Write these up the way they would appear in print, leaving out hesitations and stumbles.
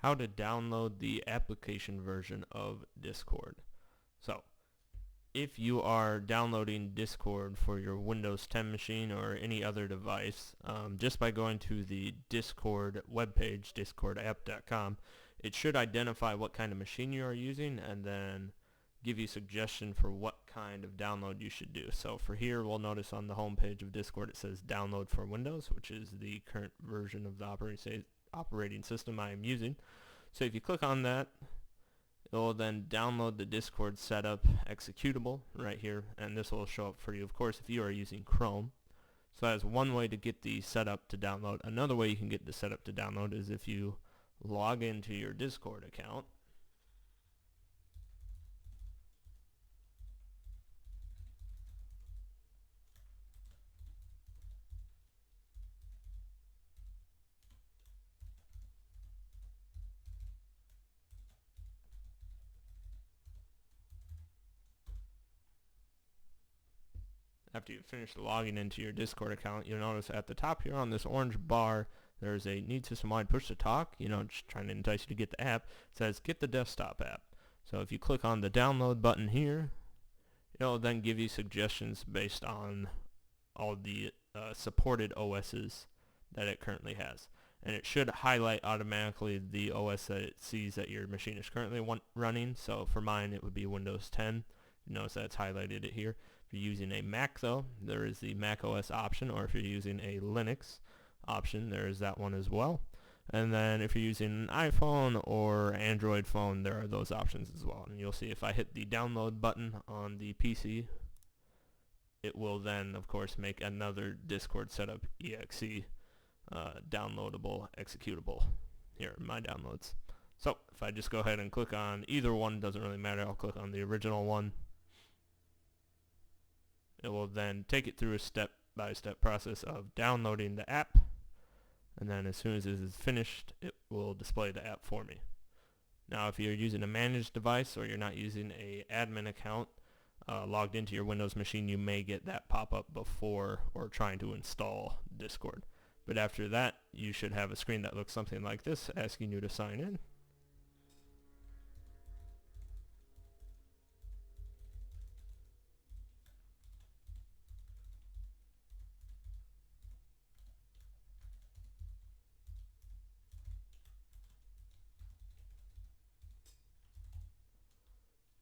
how to download the application version of Discord. So if you are downloading Discord for your Windows 10 machine or any other device, just by going to the Discord webpage, discordapp.com, it should identify what kind of machine you are using and then give you suggestion for what kind of download you should do. So for here, we'll notice on the home page of Discord it says download for Windows, which is the current version of the operating system I am using. So if you click on that, it will then download the Discord setup executable right here, and this will show up for you, of course, if you are using Chrome. So that's one way to get the setup to download. Another way you can get the setup to download is if you log into your Discord account. After you finish logging into your Discord account, you'll notice at the top here on this orange bar, there's a need system-wide push to talk, just trying to entice you to get the app. It says get the desktop app. So if you click on the download button here, it'll then give you suggestions based on all the supported OSs that it currently has. And it should highlight automatically the OS that it sees that your machine is currently running. So for mine, it would be Windows 10. You notice that's highlighted it here. If you're using a Mac though, there is the Mac OS option, or if you're using a Linux option, there is that one as well. And then if you're using an iPhone or Android phone, there are those options as well. And you'll see if I hit the download button on the PC, it will then of course make another Discord setup exe downloadable executable here in my downloads. So if I just go ahead and click on either one, doesn't really matter, I'll click on the original one. It will then take it through a step-by-step process of downloading the app, and then as soon as it is finished, it will display the app for me. Now if you're using a managed device or you're not using an admin account logged into your Windows machine, you may get that pop-up before or trying to install Discord. But after that, you should have a screen that looks something like this, asking you to sign in.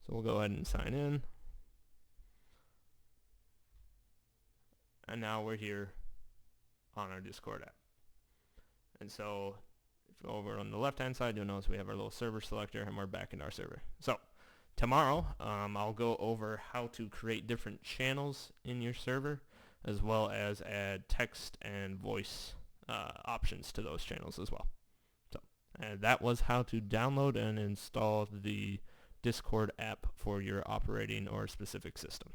So we'll go ahead and sign in. And now we're here on our Discord app. And so if you go over on the left hand side, you'll notice we have our little server selector and we're back in our server. So tomorrow I'll go over how to create different channels in your server, as well as add text and voice options to those channels as well. So and that was how to download and install the Discord app for your operating or specific system.